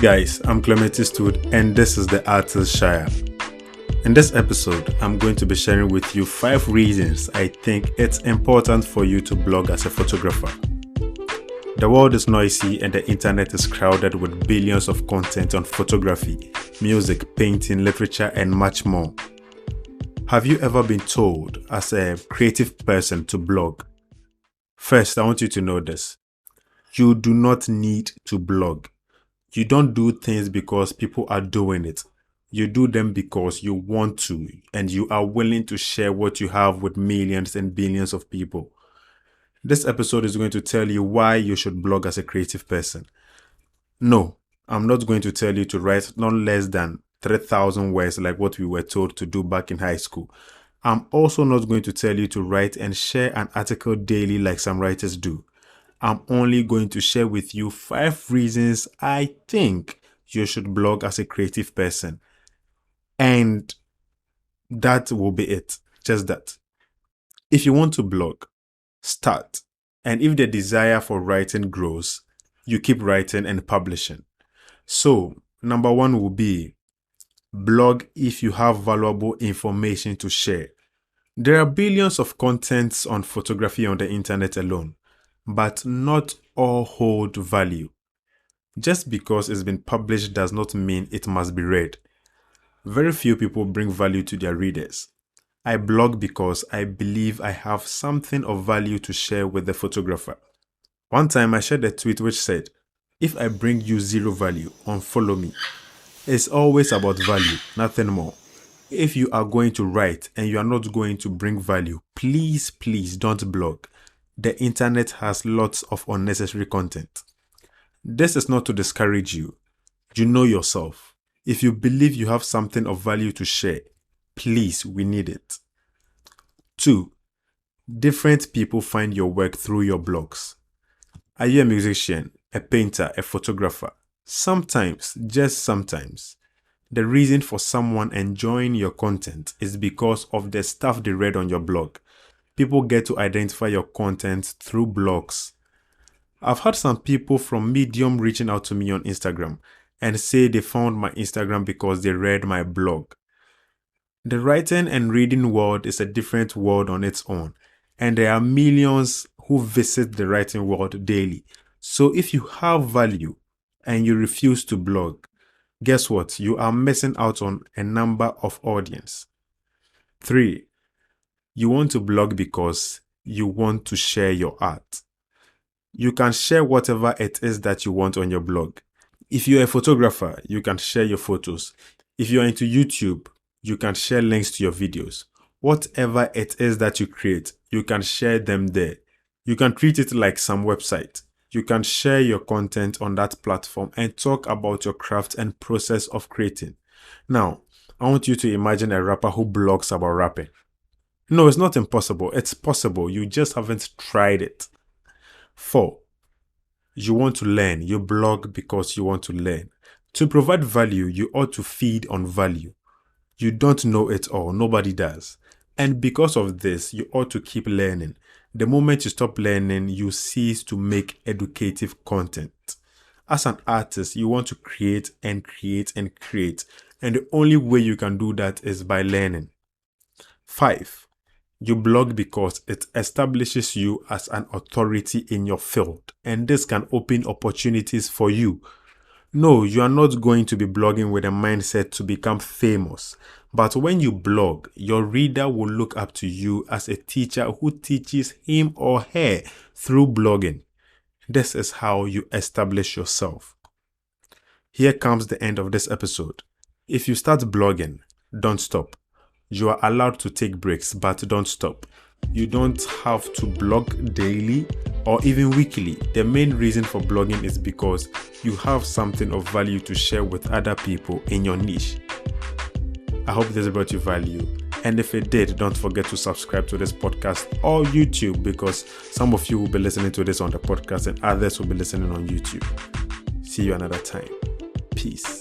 Guys, I'm Clement Eastwood and this is the Artist Shire. In this episode, I'm going to be sharing with you 5 reasons I think it's important for you to blog as a photographer. The world is noisy and the internet is crowded with billions of content on photography, music, painting, literature, and much more. Have you ever been told as a creative person to blog? First, I want you to know this. You do not need to blog. You don't do things because people are doing it. You do them because you want to, and you are willing to share what you have with millions and billions of people. This episode is going to tell you why you should blog as a creative person. No, I'm not going to tell you to write not less than 3,000 words like what we were told to do back in high school. I'm also not going to tell you to write and share an article daily like some writers do. I'm only going to share with you 5 reasons I think you should blog as a creative person. And that will be it. Just that. If you want to blog, start. And if the desire for writing grows, you keep writing and publishing. So, number 1 will be blog if you have valuable information to share. There are billions of contents on photography on the internet alone, but not all hold value. Just because it's been published does not mean it must be read. Very few people bring value to their readers. I blog because I believe I have something of value to share with the photographer. One time I shared a tweet which said, "If I bring you 0 value, unfollow me." It's always about value, nothing more. If you are going to write and you are not going to bring value, please don't blog. The internet has lots of unnecessary content. This is not to discourage you. You know yourself. If you believe you have something of value to share, please, we need it. 2. Different people find your work through your blogs. Are you a musician, a painter, a photographer? Sometimes, just sometimes, the reason for someone enjoying your content is because of the stuff they read on your blog. People get to identify your content through blogs. I've had some people from Medium reaching out to me on Instagram and say they found my Instagram because they read my blog. The writing and reading world is a different world on its own, and there are millions who visit the writing world daily. So if you have value and you refuse to blog, guess what? You are missing out on a number of audience. 3. You want to blog because you want to share your art. You can share whatever it is that you want on your blog. If you're a photographer, you can share your photos. If you're into YouTube, you can share links to your videos. Whatever it is that you create, you can share them there. You can treat it like some website. You can share your content on that platform and talk about your craft and process of creating. Now, I want you to imagine a rapper who blogs about rapping. No, it's not impossible. It's possible. You just haven't tried it. 4. You want to learn. You blog because you want to learn. To provide value, you ought to feed on value. You don't know it all. Nobody does. And because of this, you ought to keep learning. The moment you stop learning, you cease to make educative content. As an artist, you want to create and create and create. And the only way you can do that is by learning. 5. You blog because it establishes you as an authority in your field, and this can open opportunities for you. No, you are not going to be blogging with a mindset to become famous, but when you blog, your reader will look up to you as a teacher who teaches him or her through blogging. This is how you establish yourself. Here comes the end of this episode. If you start blogging, don't stop. You are allowed to take breaks, but don't stop. You don't have to blog daily or even weekly. The main reason for blogging is because you have something of value to share with other people in your niche. I hope this brought you value. And if it did, don't forget to subscribe to this podcast or YouTube, because some of you will be listening to this on the podcast and others will be listening on YouTube. See you another time. Peace.